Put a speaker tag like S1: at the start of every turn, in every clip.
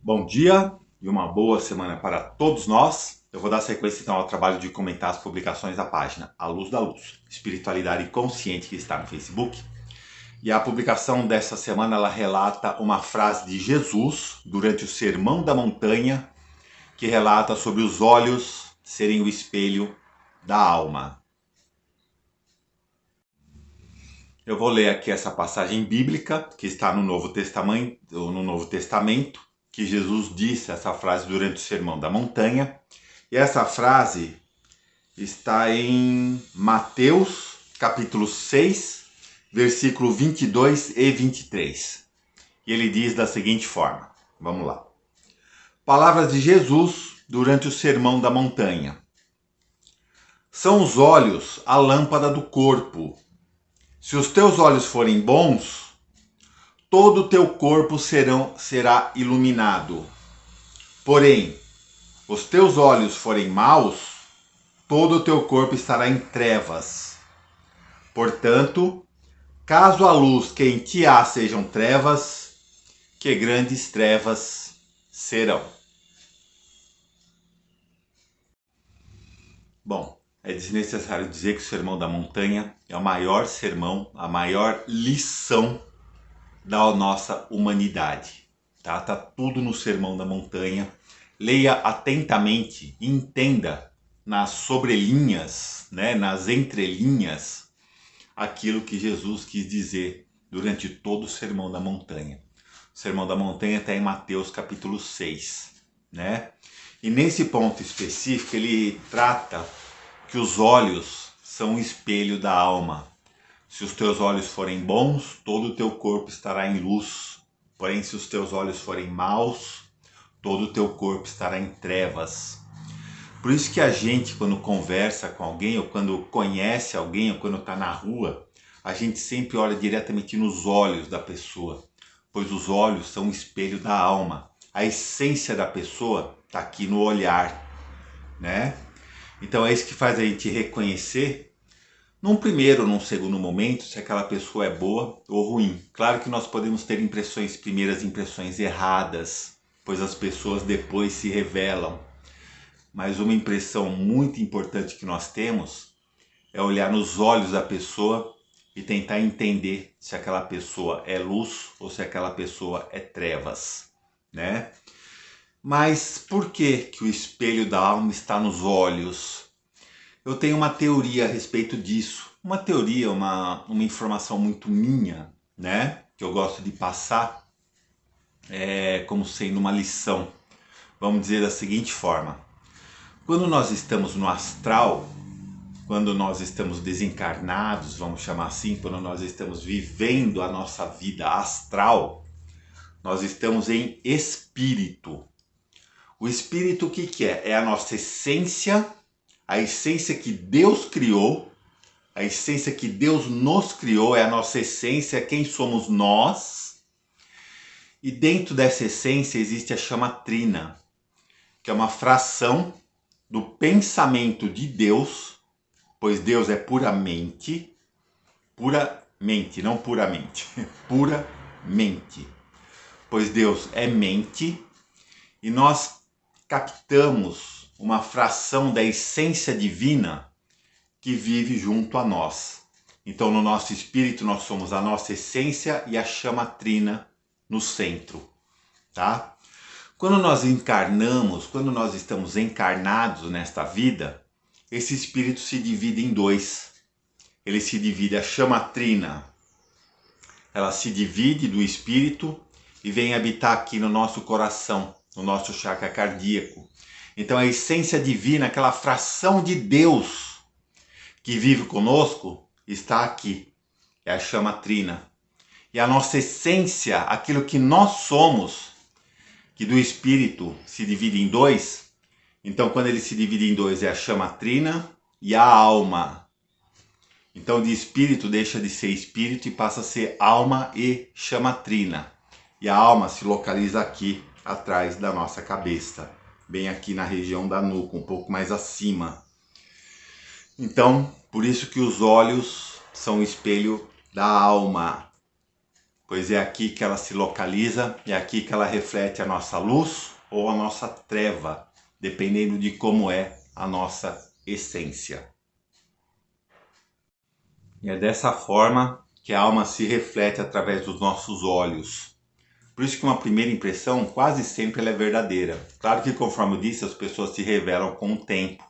S1: Bom dia e uma boa semana para todos nós. Eu vou dar sequência então ao trabalho de comentar as publicações da página A Luz da Luz, Espiritualidade Consciente, que está no Facebook. E a publicação dessa semana ela relata uma frase de Jesus durante o Sermão da Montanha, que relata sobre os olhos serem o espelho da alma. Eu vou ler aqui essa passagem bíblica que está no Novo Testamento, que Jesus disse essa frase durante o Sermão da Montanha. E essa frase está em Mateus, capítulo 6, versículo 22 e 23. E ele diz da seguinte forma, vamos lá. Palavras de Jesus durante o Sermão da Montanha. São os olhos a lâmpada do corpo. Se os teus olhos forem bons, todo o teu corpo será iluminado. Porém, os teus olhos forem maus, todo o teu corpo estará em trevas. Portanto, caso a luz que em ti há sejam trevas, que grandes trevas serão. Bom, é desnecessário dizer que o Sermão da Montanha é o maior sermão, a maior lição da nossa humanidade. Tá tudo no Sermão da Montanha. Leia atentamente e entenda nas sobrelinhas, nas entrelinhas, aquilo que Jesus quis dizer durante todo o Sermão da Montanha. O Sermão da Montanha está em Mateus capítulo 6. E nesse ponto específico ele trata que os olhos são o espelho da alma. Se os teus olhos forem bons, todo o teu corpo estará em luz. Porém, se os teus olhos forem maus, todo o teu corpo estará em trevas. Por isso que a gente, quando conversa com alguém, ou quando conhece alguém, ou quando está na rua, a gente sempre olha diretamente nos olhos da pessoa, pois os olhos são o espelho da alma. A essência da pessoa está aqui no olhar, Então é isso que faz a gente reconhecer, num primeiro ou num segundo momento, se aquela pessoa é boa ou ruim. Claro que nós podemos ter primeiras impressões erradas, pois as pessoas depois se revelam. Mas uma impressão muito importante que nós temos é olhar nos olhos da pessoa e tentar entender se aquela pessoa é luz ou se aquela pessoa é trevas, Mas por que o espelho da alma está nos olhos? Eu tenho uma teoria a respeito disso. Uma teoria, uma informação muito minha, que eu gosto de passar como sendo uma lição. Vamos dizer da seguinte forma. Quando nós estamos no astral, quando nós estamos desencarnados, vamos chamar assim, quando nós estamos vivendo a nossa vida astral, nós estamos em espírito. O espírito o que é? É a nossa essência, a essência que Deus criou, a essência que Deus nos criou, é a nossa essência, quem somos nós. E dentro dessa essência existe a chama trina, que é uma fração do pensamento de Deus, pois Deus é puramente, não puramente, puramente. Pois Deus é mente e nós captamos uma fração da essência divina que vive junto a nós. Então no nosso espírito nós somos a nossa essência e a chama trina no centro, Quando nós encarnamos, quando nós estamos encarnados nesta vida, esse espírito se divide em dois. Ele se divide, a chama trina, ela se divide do espírito e vem habitar aqui no nosso coração, no nosso chakra cardíaco. Então a essência divina, aquela fração de Deus que vive conosco, está aqui. É a chama trina. E a nossa essência, aquilo que nós somos, que do espírito se divide em dois, então quando ele se divide em dois é a chama trina e a alma. Então de espírito deixa de ser espírito e passa a ser alma e chama trina. E a alma se localiza aqui atrás da nossa cabeça, bem aqui na região da nuca, um pouco mais acima. Então, por isso que os olhos são o espelho da alma. pois é aqui que ela se localiza, é aqui que ela reflete a nossa luz ou a nossa treva, dependendo de como é a nossa essência. E é dessa forma que a alma se reflete através dos nossos olhos. Por isso que uma primeira impressão quase sempre ela é verdadeira. Claro que, conforme eu disse, as pessoas se revelam com o tempo.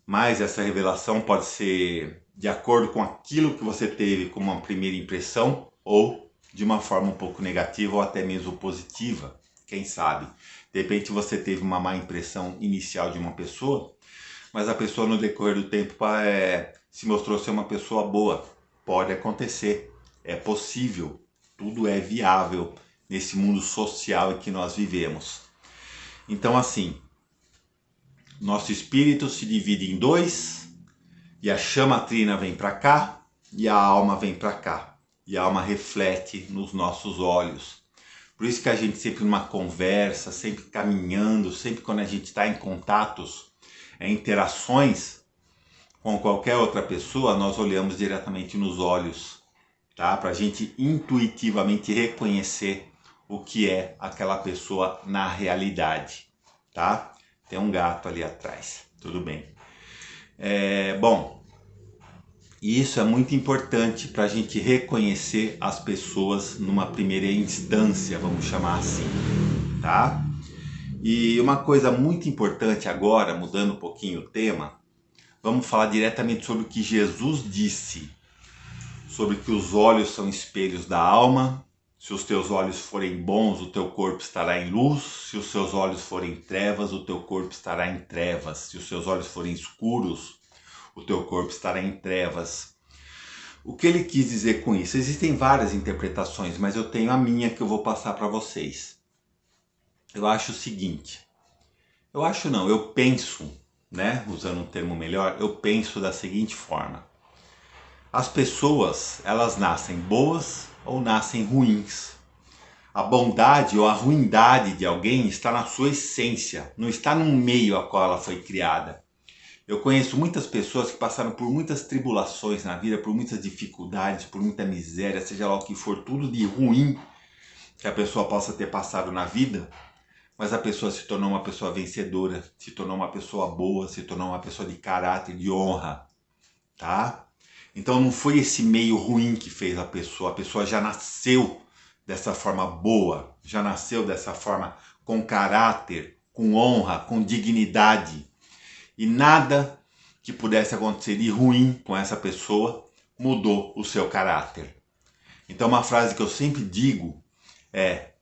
S1: Mas essa revelação pode ser de acordo com aquilo que você teve como uma primeira impressão ou de uma forma um pouco negativa ou até mesmo positiva. Quem sabe? De repente você teve uma má impressão inicial de uma pessoa, mas a pessoa no decorrer do tempo se mostrou ser uma pessoa boa. Pode acontecer, é possível, tudo é viável nesse mundo social em que nós vivemos. Então assim, nosso espírito se divide em dois, e a chama trina vem para cá, e a alma vem para cá. E a alma reflete nos nossos olhos. Por isso que a gente sempre numa conversa, sempre caminhando, sempre quando a gente está em contatos, interações com qualquer outra pessoa, nós olhamos diretamente nos olhos, tá? Para a gente intuitivamente reconhecer o que é aquela pessoa na realidade, tá? Tem um gato ali atrás, tudo bem. Bom, isso é muito importante para a gente reconhecer as pessoas numa primeira instância, vamos chamar assim, tá? E uma coisa muito importante agora, mudando um pouquinho o tema, vamos falar diretamente sobre o que Jesus disse, sobre que os olhos são espelhos da alma. Se os teus olhos forem bons, o teu corpo estará em luz. Se os seus olhos forem trevas, o teu corpo estará em trevas. Se os seus olhos forem escuros, o teu corpo estará em trevas. O que ele quis dizer com isso? Existem várias interpretações, mas eu tenho a minha que eu vou passar para vocês. Eu acho o seguinte, eu penso, né, usando um termo melhor, eu penso da seguinte forma. As pessoas, elas nascem boas ou nascem ruins. A bondade ou a ruindade de alguém está na sua essência, não está no meio a qual ela foi criada. Eu conheço muitas pessoas que passaram por muitas tribulações na vida, por muitas dificuldades, por muita miséria, seja lá o que for, tudo de ruim que a pessoa possa ter passado na vida, mas a pessoa se tornou uma pessoa vencedora, se tornou uma pessoa boa, se tornou uma pessoa de caráter, de honra, tá? Então não foi esse meio ruim que fez a pessoa já nasceu dessa forma boa, já nasceu dessa forma com caráter, com honra, com dignidade. E nada que pudesse acontecer de ruim com essa pessoa mudou o seu caráter. Então uma frase que eu sempre digo é: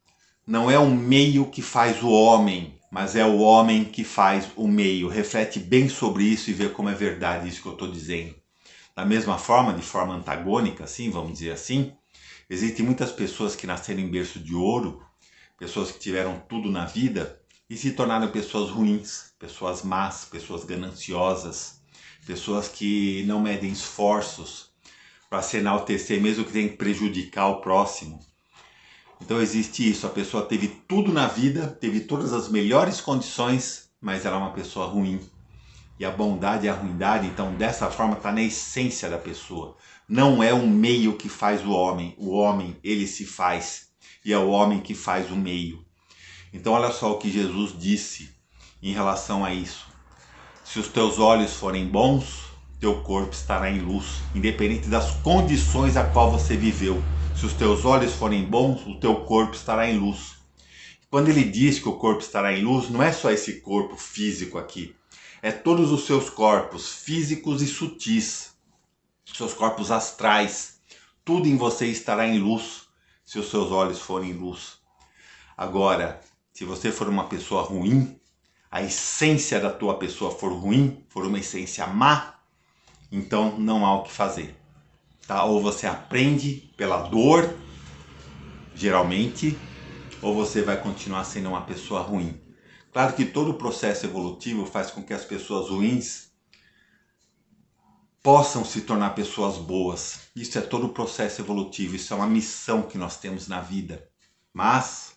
S1: não é o meio que faz o homem, mas é o homem que faz o meio. Reflete bem sobre isso e vê como é verdade isso que eu estou dizendo. Da mesma forma, de forma antagônica, assim, vamos dizer assim, existem muitas pessoas que nasceram em berço de ouro, pessoas que tiveram tudo na vida e se tornaram pessoas ruins, pessoas más, pessoas gananciosas, pessoas que não medem esforços para se enaltecer, mesmo que tenha que prejudicar o próximo. Então existe isso, a pessoa teve tudo na vida, teve todas as melhores condições, mas ela é uma pessoa ruim. E a bondade e a ruindade, então, dessa forma, está na essência da pessoa. Não é o meio que faz o homem, ele se faz, e é o homem que faz o meio. Então, olha só o que Jesus disse em relação a isso. Se os teus olhos forem bons, teu corpo estará em luz, independente das condições a qual você viveu. Se os teus olhos forem bons, o teu corpo estará em luz. Quando ele diz que o corpo estará em luz, não é só esse corpo físico aqui. É todos os seus corpos físicos e sutis, seus corpos astrais. Tudo em você estará em luz, se os seus olhos forem luz. Agora, se você for uma pessoa ruim, a essência da tua pessoa for ruim, for uma essência má, então não há o que fazer. Tá? Ou você aprende pela dor, geralmente, ou você vai continuar sendo uma pessoa ruim. Claro que todo o processo evolutivo faz com que as pessoas ruins possam se tornar pessoas boas. Isso é todo o processo evolutivo, isso é uma missão que nós temos na vida. Mas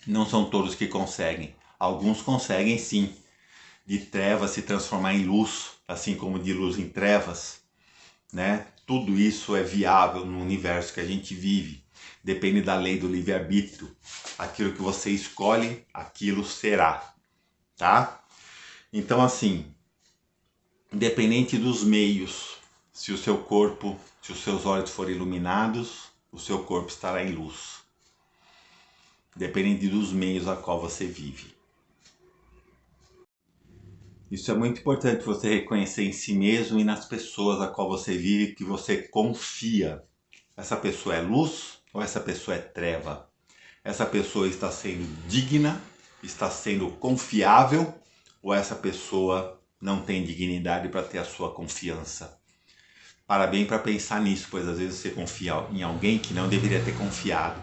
S1: não são todos que conseguem. Alguns conseguem sim, de trevas se transformar em luz, assim como de luz em trevas, né? tudo isso é viável no universo que a gente vive. Depende da lei do livre-arbítrio. Aquilo que você escolhe, aquilo será, tá? Então, assim, independente dos meios, se o seu corpo, se os seus olhos forem iluminados, o seu corpo estará em luz. Dependente dos meios a qual você vive. Isso é muito importante você reconhecer em si mesmo e nas pessoas a qual você vive, que você confia. Essa pessoa é luz ou essa pessoa é treva? Essa pessoa está sendo digna, está sendo confiável, ou essa pessoa não tem dignidade para ter a sua confiança? Parabéns para pensar nisso, pois às vezes você confia em alguém que não deveria ter confiado.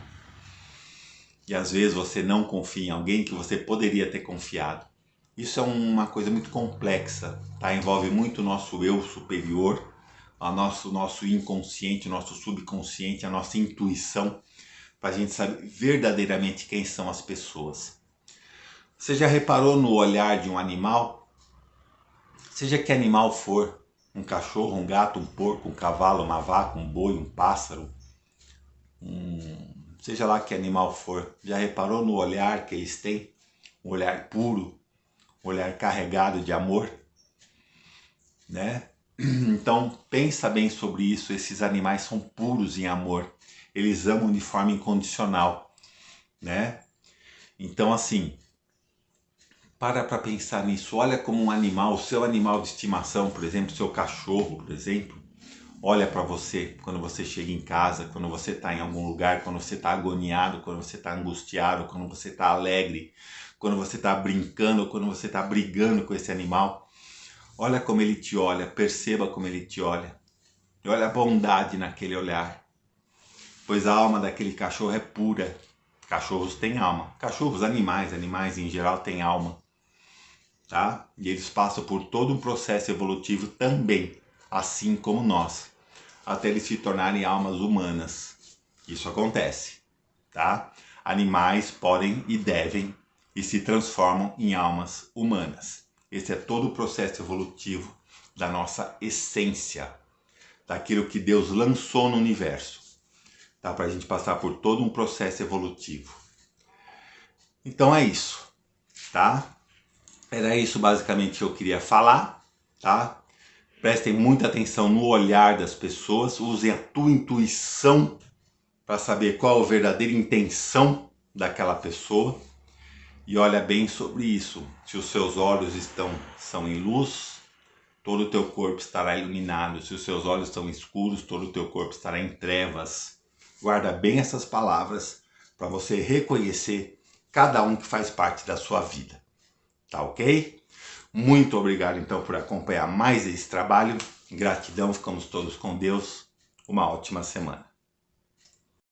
S1: E às vezes você não confia em alguém que você poderia ter confiado. Isso é uma coisa muito complexa, tá? Envolve muito o nosso eu superior, o nosso inconsciente, o nosso subconsciente, a nossa intuição, para a gente saber verdadeiramente quem são as pessoas. Você já reparou no olhar de um animal? Seja que animal for, um cachorro, um gato, um porco, um cavalo, uma vaca, um boi, um pássaro, seja lá que animal for, já reparou no olhar que eles têm? Um olhar puro, um olhar carregado de amor, né? Então pensa bem sobre isso, esses animais são puros em amor, eles amam de forma incondicional, né? Então assim, para pensar nisso, olha como um animal, o seu animal de estimação, por exemplo, seu cachorro, por exemplo, olha para você quando você chega em casa, quando você está em algum lugar, quando você está agoniado, quando você está angustiado, quando você está alegre, quando você está brincando, quando você está brigando com esse animal. Olha como ele te olha, perceba como ele te olha. E olha a bondade naquele olhar. Pois a alma daquele cachorro é pura. Cachorros têm alma. Cachorros, animais em geral têm alma. Tá? E eles passam por todo um processo evolutivo também, assim como nós, até eles se tornarem almas humanas. Isso acontece, tá? Animais podem e devem e se transformam em almas humanas. Esse é todo o processo evolutivo da nossa essência, daquilo que Deus lançou no universo, tá? Para a gente passar por todo um processo evolutivo. Então é isso, tá? Era isso basicamente que eu queria falar, tá? Prestem muita atenção no olhar das pessoas, usem a tua intuição para saber qual a verdadeira intenção daquela pessoa e olha bem sobre isso. Se os seus olhos são em luz, todo o teu corpo estará iluminado. Se os seus olhos estão escuros, todo o teu corpo estará em trevas. Guarda bem essas palavras para você reconhecer cada um que faz parte da sua vida. Tá ok? Muito obrigado então por acompanhar mais esse trabalho. Gratidão, ficamos todos com Deus. Uma ótima semana.